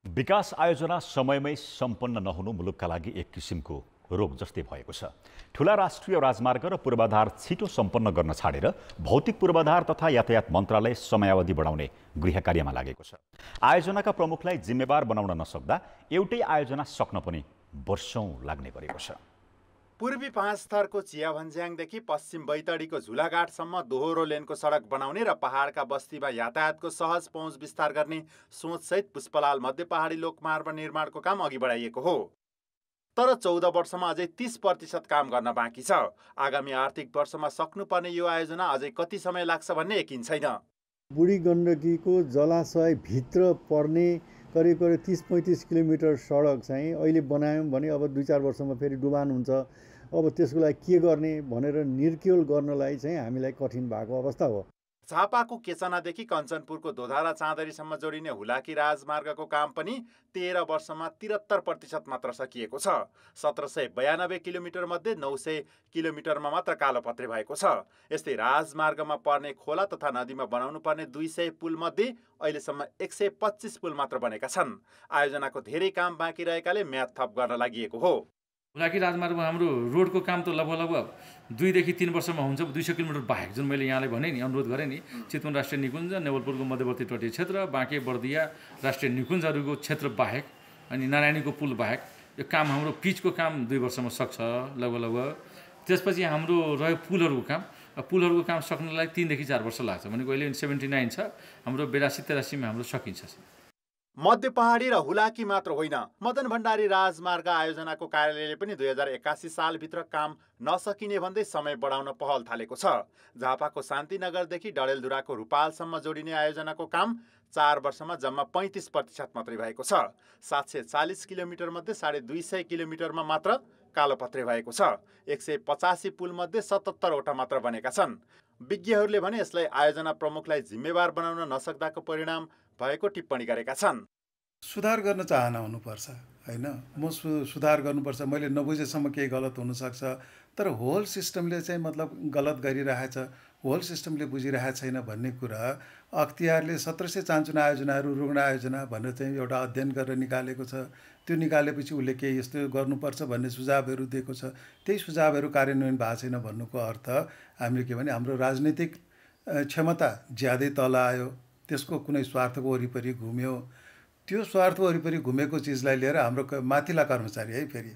S9: विकास आयोजना समयमै सम्पन्न नहुनु मुलुकका लागि एक किसिमको रोग जस्तै भएको छ। ठूला राष्ट्रिय राजमार्ग र पूर्वाधार छिटो सम्पन्न गर्न छाडेर भौतिक पूर्वाधार तथा यातायात मन्त्रालय समयावधि बढाउने गृह कार्यमा लागेको छ। आयोजनाका प्रमुखलाई जिम्मेवार बनाउन नसक्दा एउटै आयोजना सक्न पनि वर्षौं लाग्ने गरेको छ।
S8: पूर्वी 5 स्तरको चियाभन्ज्याङदेखि पश्चिम बैतडीको झुलाघाटसम्म दोहोरो लेनको सडक बनाउने र पहाडका बस्तीमा यातायातको सहज पहुँच विस्तार गर्ने सोचसहित पुष्पलाल मध्य पहाडी लोकमार्ग निर्माणको काम अघि बढाइएको हो। तर 14 वर्षमा अझै 30% काम गर्न बाँकी छ। आगामी आर्थिक वर्षमा सक्नुपर्ने यो आयोजना अझै कति समय लाग्छ भन्ने यकिन छैन।
S11: बुढी गण्डकीको जलाशय भित्र पर्ने करिब 30-35 किलोमिटर सडक चाहिँ अहिले बनायौँ भने अब 2-4 वर्षमा फेरि डुबान हुन्छ। अब त्यसको लागि के गर्ने भनेर निर्क्युल गर्नलाई चाहिँ हामीलाई कठिन भएको अवस्था हो।
S8: झापाको केचनादेखि कञ्चनपुरको दोधारा चाँदरीसम्म जोडिने हुलाकी राजमार्गको काम पनि 13 वर्षमा 73% मात्र सकिएको छ। 1792 किलोमिटर मध्ये 900 किलोमिटरमा मात्र कालोपत्रे भएको छ। यस्तै राजमार्गमा पर्ने खोला तथा नदीमा बनाउनु पर्ने 200 पुल मध्ये अहिलेसम्म 125 पुल मात्र बनेका छन्। आयोजनाको धेरै काम बाँकी रहेकाले म्याद थप गर्न लागि हो।
S13: हुलाकी राजमार्गमा हाम्रो रोडको काम त लगभग 2 देखि 3 वर्षमा हुन्छ। 200 किलोमिटर बाहेक जुन मैले यहाँलाई भने नि, अनुरोध गरेँ नि, चितवन राष्ट्रिय निकुञ्ज, नेवलपुरको मध्यवर्ती तटीय क्षेत्र, बाँके बर्दिया राष्ट्रिय निकुञ्जहरूको क्षेत्र बाहेक अनि नारायणीको पुल बाहेक यो काम हाम्रो पिचको काम 2 वर्षमा सक्छ लगभग। त्यसपछि हाम्रो रह्यो पुलहरूको काम। पुलहरूको काम सक्नलाई 3 देखि 4 वर्ष लाग्छ। भनेको अहिले 79 छ, हाम्रो 82-83 मा हाम्रो सकिन्छ।
S8: मध्य पहाडी र हुलाकी मात्र होइन, मदन भण्डारी राजमार्ग आयोजनाको कार्यालयले पनि 2081 सालभित्र काम नसकिने भन्दै समय बढाउन पहल थालेको छ। झापाको शान्तिनगरदेखि डडेलधुराको रूपालसम्म जोडिने आयोजनाको काम 4 वर्षमा जम्मा 35% मात्रै भएको छ। 740 किलोमिटर मध्ये 250 किलोमिटरमा मात्र कालोपत्रे भएको छ। 185 पुल मध्ये 77 वटा मात्र बनेका छन्। विज्ञहरूले भने यसलाई आयोजना प्रमुखलाई जिम्मेवार बनाउन नसक्दाको परिणाम भएको टिप्पणी गरेका छन्।
S14: सुधार गर्न चाहना हुनुपर्छ हैन, म सुधार गर्नुपर्छ। मैले नबुझेसम्म केही गलत हुनसक्छ, तर होल सिस्टमले चाहिँ मतलब गलत गरिरहेछ, होल सिस्टमले बुझिरहेको छैन भन्ने कुरा अख्तियारले 1794 आयोजनाहरू रुग्ण आयोजना भनेर चाहिँ एउटा अध्ययन गरेर निकालेको छ। त्यो निकालेपछि उसले केही यस्तो गर्नुपर्छ भन्ने सुझावहरू दिएको छ। त्यही सुझावहरू कार्यान्वयन भएको छैन भन्नुको अर्थ हामीले के भने हाम्रो राजनीतिक क्षमता ज्यादै तल आयो, त्यसको कुनै स्वार्थको वरिपरि घुम्यो। त्यो स्वार्थ वरिपरि घुमेको चिजलाई लिएर हाम्रो माथिल्ला कर्मचारी है फेरि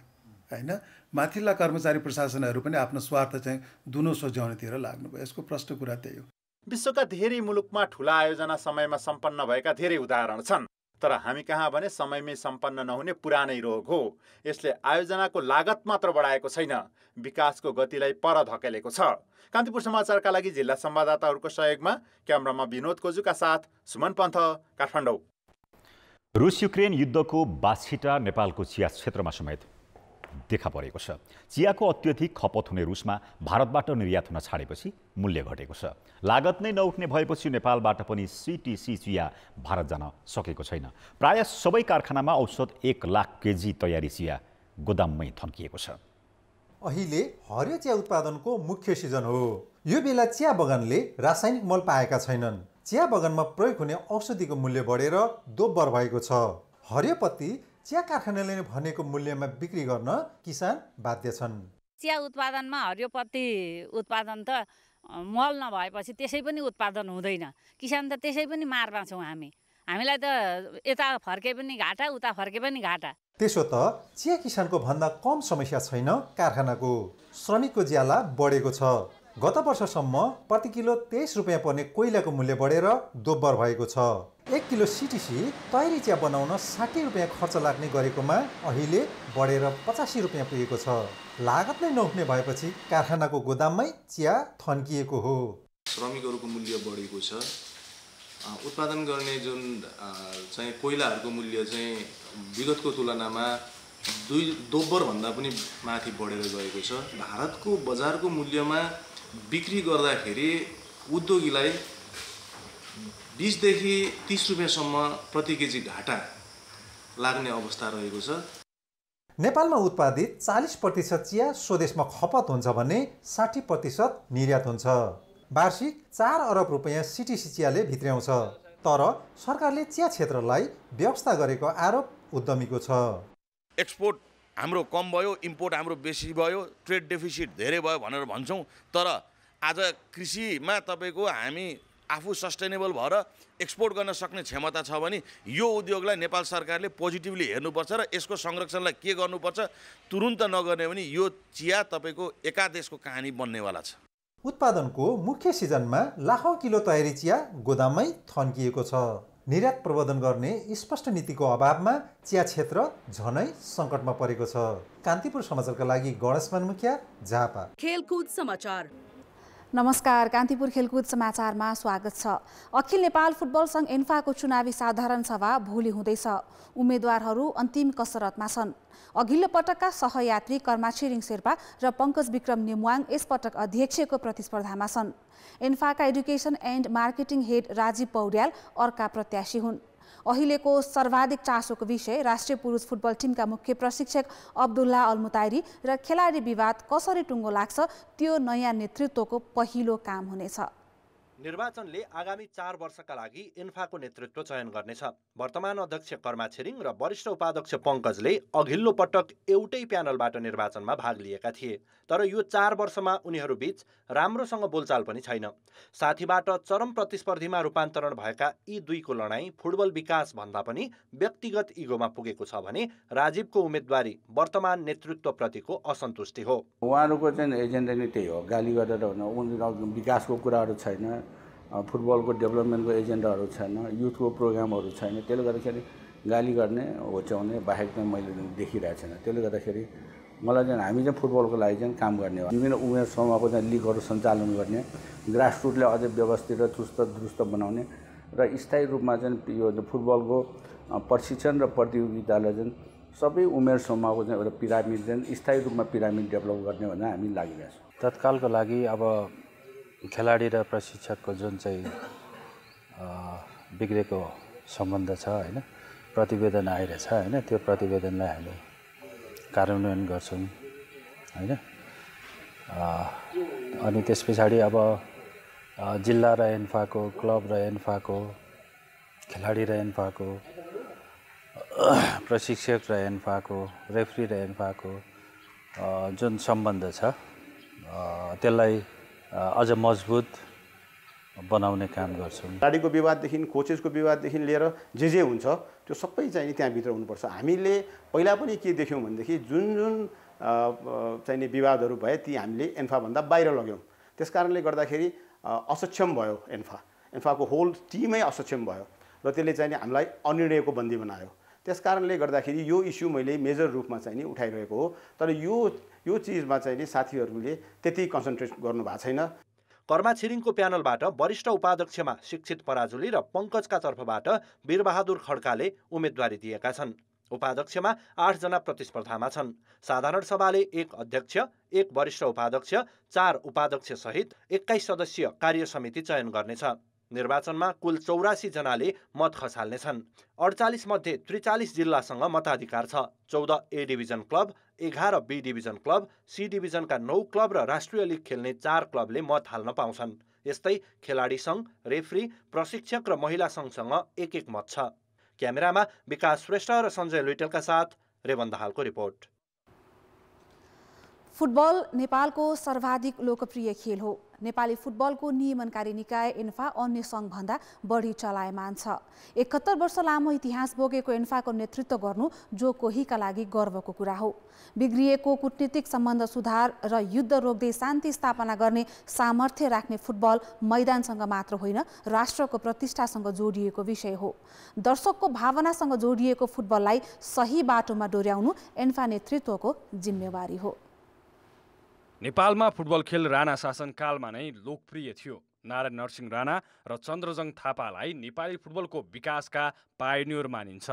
S14: हैन, माथिल्ला कर्मचारी प्रशासनहरू पनि आफ्नो स्वार्थ चाहिँ दुनो सोझ्याउनेतिर लाग्नुभयो। यसको प्रष्ट कुरा त्यही हो।
S8: विश्वका धेरै मुलुकमा ठूला आयोजना समयमा सम्पन्न भएका धेरै उदाहरण छन्, तर हामी कहाँ भने समयमै सम्पन्न नहुने पुरानै रोग हो। यसले आयोजनाको लागत मात्र बढाएको छैन, विकासको गतिलाई पर धकेलेको छ। कान्तिपुर समाचारका लागि जिल्ला संवाददाताहरूको सहयोगमा क्यामेरामा विनोद कोजुका साथ सुमन पन्थ, काठमाडौँ।
S9: रुस युक्रेन युद्धको बाछिटा नेपालको चिया क्षेत्रमा समेत देखा परेको छ। चियाको अत्यधिक खपत हुने रुसमा भारतबाट निर्यात हुन छाडेपछि मूल्य घटेको छ। लागत नै नउठ्ने भएपछि नेपालबाट पनि सीटीसी चिया भारत जान सकेको छैन। प्राय सबै कारखानामा औसत 1 लाख केजी तयारी चिया गोदाममै थन्किएको छ।
S15: अहिले हरियो चिया उत्पादनको मुख्य सिजन हो। यो बेला चिया बगानले रासायनिक मल पाएका छैनन्। चिया बगानमा प्रयोग हुने औषधिको मूल्य बढेर दोब्बर भएको छ। हरियो पत्ती चिया कारखानाले भनेको मूल्यमा बिक्री गर्न किसान बाध्य छन्।
S27: चिया उत्पादनमा हरियो पत्ती उत्पादन त मल नभएपछि त्यसै पनि उत्पादन हुँदैन। किसान त त्यसै पनि मारमा छौँ हामी। हामीलाई त यता फर्के पनि घाटा, उता फर्के पनि घाटा।
S15: त्यसो त चिया किसानको भन्दा कम समस्या छैन कारखानाको। श्रमिकको ज्याला बढेको छ। गत वर्षसम्म प्रति किलो 23 रुपियाँ पर्ने कोइलाको मूल्य बढेर दोब्बर भएको छ। 1 किलो सीटीसी तयारी चिया बनाउन 60 रुपियाँ खर्च लाग्ने गरेकोमा अहिले बढेर 85 रुपियाँ पुगेको छ। लागत नै नउठ्ने भएपछि कारखानाको गोदाममै चिया थन्किएको हो।
S28: श्रमिकहरूको मूल्य बढेको छ। उत्पादन गर्ने जुन चाहिँ कोइलाहरूको मूल्य चाहिँ विगतको तुलनामा दोब्बर भन्दा पनि माथि बढेर गएको छ। भारतको बजारको मूल्यमा बिक्री गर्दाखेरि उद्योगीलाई 20 देखि 30 रुपियाँसम्म प्रति केजी घाटा लाग्ने अवस्था रहेको छ।
S15: नेपालमा उत्पादित 40% चिया स्वदेशमा खपत हुन्छ भने 60% निर्यात हुन्छ। वार्षिक 4 अरब रुपैयाँ सिटिसी चियाले भित्र्याउँछ। तर सरकारले चिया क्षेत्रलाई व्यवस्था गरेको आरोप उद्यमीको छ।
S6: एक्सपोर्ट हाम्रो कम भयो, इम्पोर्ट हाम्रो बेसी भयो, ट्रेड डेफिसिट धेरै भयो भनेर भन्छौँ। तर आज कृषिमा तपाईँको हामी आफू सस्टेनेबल भएर एक्सपोर्ट गर्न सक्ने क्षमता छ भने यो उद्योगलाई नेपाल सरकारले पोजिटिभली हेर्नुपर्छ र यसको संरक्षणलाई के गर्नुपर्छ। तुरुन्त नगर्ने भने यो चिया तपाईँको एकादेशको कहानी बन्नेवाला छ।
S15: उत्पादनको मुख्य सिजनमा लाखौं किलो तयारी चिया गोदाममै थन्किएको छ। निर्यात प्रबन्धन गर्ने स्पष्ट नीतिको अभावमा चिया क्षेत्र झनै सङ्कटमा परेको छ। कान्तिपुर समाचारका लागि गणेशमान मुखिया, झापा।
S12: खेलकुद समाचार।
S16: नमस्कार, कान्तिपुर खेलकुद समाचारमा स्वागत छ। अखिल नेपाल फुटबल सङ्घ एन्फाको चुनावी साधारण सभा भोलि हुँदैछ। उम्मेद्वारहरू अन्तिम कसरतमा छन्। अघिल्लो पटकका सहयात्री कर्मा छिरिङ शेर्पा र पङ्कज विक्रम नेमुवाङ यसपटक अध्यक्षको प्रतिस्पर्धामा छन्। एन्फाका education and marketing head Rajiv Poudyal अर्का प्रत्याशी हुन्। अहिलेको सर्वाधिक चासोको विषय राष्ट्रिय पुरुष फुटबल टिमका मुख्य प्रशिक्षक अब्दुल्ला अल्मुताइरी र खेलाडी विवाद कसरी टुङ्गो लाग्छ त्यो नयाँ नेतृत्वको पहिलो काम हुनेछ।
S17: निर्वाचनले आगामी 4 वर्षका लागि एन्फाको नेतृत्व चयन गर्नेछ। वर्तमान अध्यक्ष कर्मा छिरिङ र वरिष्ठ उपाध्यक्ष पङ्कजले अघिल्लो पटक एउटै प्यानलबाट निर्वाचनमा भाग लिएका थिए। तर यो 4 वर्षमा उनीहरू बीच राम्रोसँग बोलचाल पनि छैन। साथीबाट चरम प्रतिस्पर्धीमा रूपान्तरण भएका यी दुईको लडाईँ फुटबल विकास भन्दा पनि व्यक्तिगत इगोमा पुगेको छ भने राजीवको उम्मेदवारी वर्तमान नेतृत्वप्रतिको असन्तुष्टि हो।
S18: उहाँहरूको चाहिँ एजेन्डा नै त्यही हो, गाली गरेर उनीहरूको विकासको कुराहरू छैन, फुटबलको डेभलपमेन्टको एजेन्डाहरू छैन, युथको प्रोग्रामहरू छैन। त्यसले गर्दाखेरि गाली गर्ने होच्याउने बाहेक चाहिँ मैले देखिरहेको छैन। त्यसले गर्दाखेरि मलाई चाहिँ हामी चाहिँ फुटबलको लागि चाहिँ काम गर्ने हो। विभिन्न उमेर समूहको चाहिँ लिगहरू सञ्चालन गर्ने, ग्रासरुटले अझै व्यवस्थित र चुस्त दुरुस्त बनाउने र स्थायी रूपमा चाहिँ यो फुटबलको प्रशिक्षण र प्रतियोगितालाई चाहिँ सबै उमेर समूहको चाहिँ एउटा पिरामिड चाहिँ स्थायी रूपमा पिरामिड डेभलप गर्ने भनेर हामी लागिरहेछौँ।
S20: तत्कालको लागि अब खेलाडी र प्रशिक्षकको जुन चाहिँ बिग्रेको सम्बन्ध छ होइन, प्रतिवेदन आइरहेछ होइन, त्यो प्रतिवेदनलाई हामी कार्यान्वयन गर्छौँ होइन। अनि त्यस पछाडि अब जिल्ला र एन्फाको, क्लब र एन्फाको, खेलाडी र एन्फाको, प्रशिक्षक र एन्फाको, रेफ्री र एन्फाको जुन सम्बन्ध छ त्यसलाई अझ मजबुत बनाउने काम गर्छौँ।
S21: खेलाडीको विवाददेखि कोचेसको विवाददेखि लिएर जे हुन्छ त्यो सबै चाहिँ त्यहाँभित्र हुनुपर्छ। हामीले पहिला पनि के देख्यौँ भनेदेखि जुन जुन चाहिँ नि विवादहरू भए ती हामीले एन्फाभन्दा बाहिर लग्यौँ। त्यस कारणले गर्दाखेरि असक्षम भयो एन्फाको होल टिमै असक्षम भयो र त्यसले चाहिँ नि हामीलाई अनिर्णयको बन्दी बनायो। त्यस कारणले गर्दाखेरि यो इस्यु मैले मेजर रूपमा चाहिँ नि उठाइरहेको हो। तर यो चिजमा चाहिँ नि साथीहरूले त्यति कन्सन्ट्रेट गर्नु भएको छैन।
S17: कर्मा छिरिङको प्यानलबाट वरिष्ठ उपाध्यक्षमा शिक्षित पराजुली र पङ्कजका तर्फबाट वीरबहादुर खड्काले उम्मेदवारी दिएका छन्। उपाध्यक्षमा 8 जना प्रतिस्पर्धामा छन्। साधारण सभाले 1 अध्यक्ष, 1 वरिष्ठ उपाध्यक्ष, 4 उपाध्यक्ष सहित 21 सदस्यीय कार्य समिति चयन गर्नेछ। निर्वाचनमा कुल 84 जनाले मत खसाल्नेछन्। 48 मध्ये 43 जिल्लासँग मताधिकार छ। 14 A division club, 11 B division club, C डिभिजनका 9 क्लब र राष्ट्रिय लिग खेल्ने 4 क्लबले मत हाल्न पाउँछन्। यस्तै खेलाडी सङ्घ, रेफ्री, प्रशिक्षक र महिला सङ्घसँग 1-1 मत छ। क्यामेरामा विकास श्रेष्ठ र सञ्जय लुइटेलका साथ रेवन्द दाहालको रिपोर्ट।
S16: फुटबल नेपालको सर्वाधिक लोकप्रिय खेल हो। नेपाली फुटबलको नियमनकारी निकाय एन्फा अन्य सङ्घभन्दा बढी चलायमान छ। 71 वर्ष लामो इतिहास बोकेको एन्फाको नेतृत्व गर्नु जो कोहीका लागि गर्वको कुरा हो। बिग्रिएको कूटनीतिक सम्बन्ध सुधार र युद्ध रोक्दै शान्ति स्थापना गर्ने सामर्थ्य राख्ने फुटबल मैदानसँग मात्र होइन, राष्ट्रको प्रतिष्ठासँग जोडिएको विषय हो। दर्शकको भावनासँग जोडिएको फुटबललाई सही बाटोमा डोर्याउनु एन्फा नेतृत्वको जिम्मेवारी हो।
S22: नेपालमा फुटबल खेल राणा शासनकालमा नै लोकप्रिय थियो। नारायण नरसिंह राणा र चन्द्रजङ थापालाई नेपाली फुटबलको विकासका पायोनियर मानिन्छ।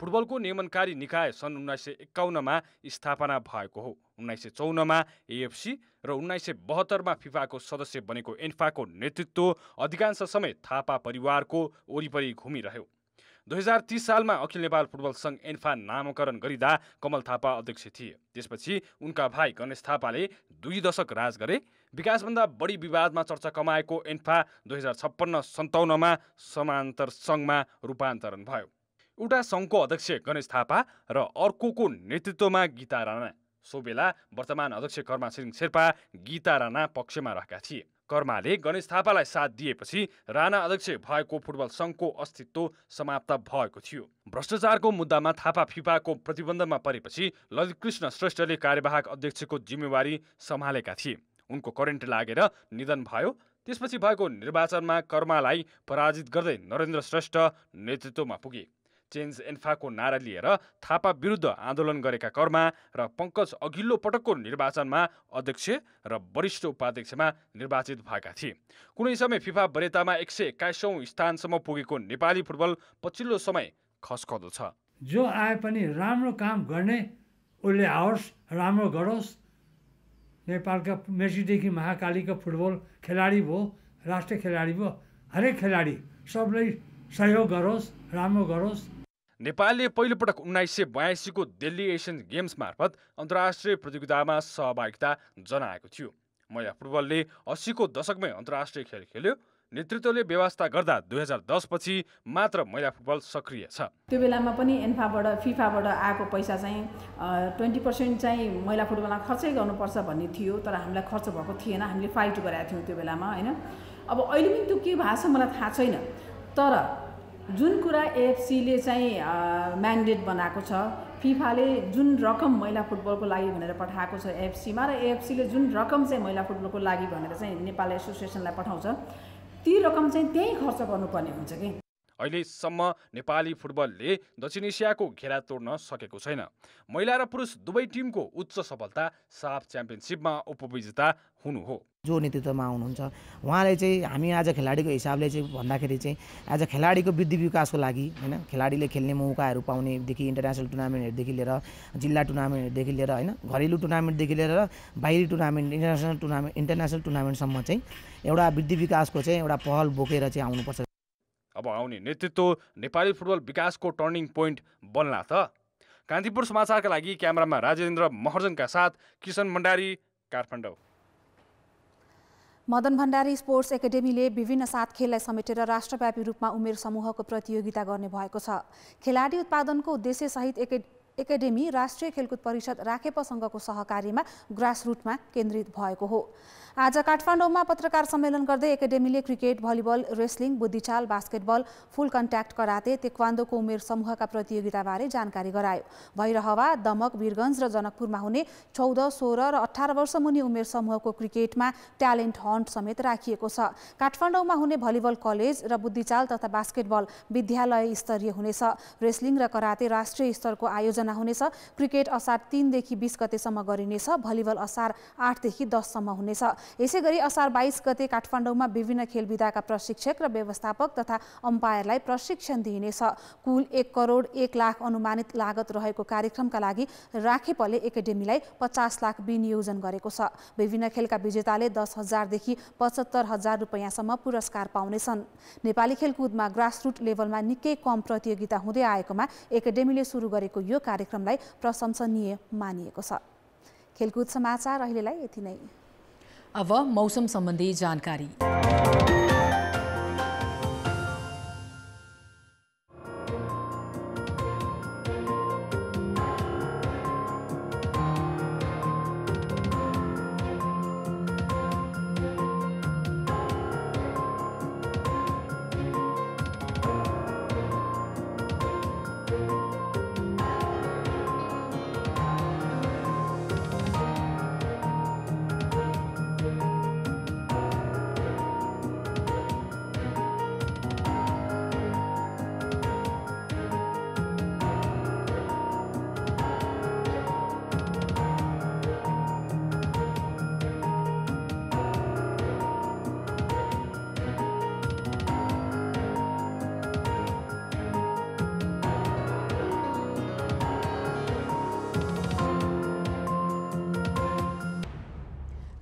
S22: फुटबलको नियमनकारी निकाय सन् 1951मा स्थापना भएको हो। 1954मा एएफसी र 1972मा फिफाको सदस्य बनेको एन्फाको नेतृत्व अधिकांश समय थापा परिवारको वरिपरि घुमिरह्यो। 2030 सालमा अखिल नेपाल फुटबल सङ्घ एन्फा नामकरण गरिँदा कमल थापा अध्यक्ष थिए। त्यसपछि उनका भाइ गणेश थापाले 2 दशक राज गरे। विकासभन्दा बढी विवादमा चर्चा कमाएको एन्फा 2056-57मा समान्तर सङ्घमा रूपान्तरण भयो। एउटा सङ्घको अध्यक्ष गणेश थापा र अर्कोको नेतृत्वमा गीता राणा। सो बेला वर्तमान अध्यक्ष कर्मा छिरिङ शेर्पा गीता राणा पक्षमा रहेका थिए। कर्माले गणेश थापालाई साथ दिएपछि राणा अध्यक्ष भएको फुटबल सङ्घको अस्तित्व समाप्त भएको थियो। भ्रष्टाचारको मुद्दामा थापा फिफाको प्रतिबन्धमा परेपछि ललित कृष्ण श्रेष्ठले कार्यवाहक अध्यक्षको जिम्मेवारी सम्हालेका थिए। उनको करेन्ट लागेर निधन भयो। त्यसपछि भएको निर्वाचनमा कर्मालाई पराजित गर्दै नरेन्द्र श्रेष्ठ नेतृत्वमा पुगे। चेन्ज एन्फाको नारा लिएर थापा विरुद्ध आन्दोलन गरेका कर्मा र पङ्कज अघिल्लो पटकको निर्वाचनमा अध्यक्ष र वरिष्ठ उपाध्यक्षमा निर्वाचित भएका थिए। कुनै समय फिफा वरियतामा 121औं स्थानसम्म पुगेको नेपाली फुटबल पछिल्लो समय खस्कदो छ।
S1: जो आए पनि राम्रो काम गर्ने उसले आओस्, राम्रो गरोस्। नेपालका मेसीदेखि महाकालीका फुटबल खेलाडी भयो, राष्ट्रिय खेलाडी भयो, हरेक खेलाडी सबलाई सहयोग गरोस्, राम्रो गरोस्।
S22: नेपालले पहिलोपटक 1982को दिल्ली एसियन गेम्स मार्फत अन्तर्राष्ट्रिय प्रतियोगितामा सहभागिता जनाएको थियो। महिला फुटबलले 80को दशकमै अन्तर्राष्ट्रिय खेल खेल्यो। नेतृत्वले व्यवस्था गर्दा 2010 पछि मात्र महिला फुटबल सक्रिय छ।
S2: त्यो बेलामा पनि फिफाबाट आएको पैसा चाहिँ 20% चाहिँ महिला फुटबलमा खर्चै गर्नुपर्छ भन्ने थियो, तर हामीलाई खर्च भएको थिएन। हामीले फाइट गरेका थियौँ त्यो बेलामा, हैन। अब अहिले पनि त्यो के भएको छ मलाई थाहा छैन, तर जुन कुरा एएफसीले चाहिँ म्यान्डेट बनाएको छ, फिफाले जुन रकम महिला फुटबलको लागि भनेर पठाएको छ एएफसीमा, र एएफसीले जुन रकम चाहिँ महिला फुटबलको लागि भनेर चाहिँ नेपाल एसोसिएसनलाई पठाउँछ, ती रकम चाहिँ त्यही खर्च गर्नुपर्ने हुन्छ कि।
S22: अहिलेसम्म नेपाली फुटबलले दक्षिण एसियाको घेरा तोड्न सकेको छैन। महिला र पुरुष दुवै टिमको उच्च सफलता साफ च्याम्पियनसिपमा उपविजेता हुनु हो।
S3: जो नेतृत्वमा आउनुहुन्छ उहाँले चाहिँ हामी आज खेलाडीको हिसाबले चाहिँ भन्दाखेरि चाहिँ आज खेलाडीको वृद्धि विकासको लागि, हैन, खेलाडीले खेल्ने मौकाहरू पाउनेदेखि इन्टरनेसनल टुर्नामेन्टहरूदेखि लिएर जिल्ला टुर्नामेन्टहरूदेखि लिएर, हैन, घरेलु टुर्नामेन्टदेखि लिएर बाहिरी टुर्नामेन्ट इन्टरनेसनल टुर्नामेन्टसम्म चाहिँ एउटा वृद्धि विकासको चाहिँ एउटा पहल बोकेर चाहिँ आउनुपर्छ।
S22: अब आउने नेतृत्व नेपाली फुटबल विकासको टर्निङ पोइन्ट बन्ला त। कान्तिपुर समाचारका लागि क्यामेरामा राजेन्द्र महर्जनका साथ किशन भण्डारी, काठमाडौँ।
S16: मदन भण्डारी स्पोर्ट्स एकाडेमीले विभिन्न 7 खेललाई समेटेर राष्ट्रव्यापी रूपमा उमेर समूहको प्रतियोगिता गर्ने भएको छ। खेलाडी उत्पादनको उद्देश्यसहित एकाडेमी राष्ट्रिय खेलकुद परिषद राखेपसँगको सहकार्यमा ग्रासरुटमा केन्द्रित भएको हो। आज काठमाडौँमा पत्रकार सम्मेलन गर्दै एकाडेमीले क्रिकेट, भलिबल, रेस्लिङ, बुद्धिचाल, बास्केटबल, फुल कन्ट्याक्ट कराते, तेक्वान्दोको उमेर समूहका प्रतियोगिताबारे जानकारी गरायो। भैरहवा, दमक, वीरगञ्ज र जनकपुरमा हुने 14, 16 र 18 वर्ष मुनि उमेर समूहको क्रिकेटमा ट्यालेन्ट हन्ट समेत राखिएको छ। काठमाडौँमा हुने भलिबल कलेज र बुद्धिचाल तथा बास्केटबल विद्यालय स्तरीय हुनेछ। रेस्लिङ र कराते राष्ट्रिय स्तरको आयोजना हुनेछ। क्रिकेट असार 3 देखि 20 गतेसम्म गरिनेछ। भलिबल असार 8 देखि 10 सम्म हुनेछ। यसैगरी असार 22 गते काठमाडौँमा विभिन्न खेल विधाका प्रशिक्षक र व्यवस्थापक तथा अम्पायरलाई प्रशिक्षण दिइनेछ। कुल 1 करोड 1 लाख अनुमानित लागत रहेको कार्यक्रमका लागि राखेपले एकाडेमीलाई 50 लाख विनियोजन गरेको छ। विभिन्न खेलका विजेताले 10,000 देखि 75,000 रुपैयाँसम्म पुरस्कार पाउनेछन्। नेपाली खेलकुदमा ग्रासरुट लेभलमा निकै कम प्रतियोगिता हुँदै आएकोमा एकाडेमीले सुरु गरेको यो कार्यक्रमलाई प्रशंसनीय मानिएको छ। खेलकुद समाचार अहिलेलाई यति नै।
S4: अब मौसम सम्बन्धी जानकारी।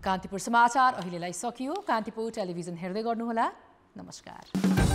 S4: कान्तिपुर समाचार अहिलेलाई सकियो। कान्तिपुर टेलिभिजन हेर्दै गर्नुहोला। नमस्कार।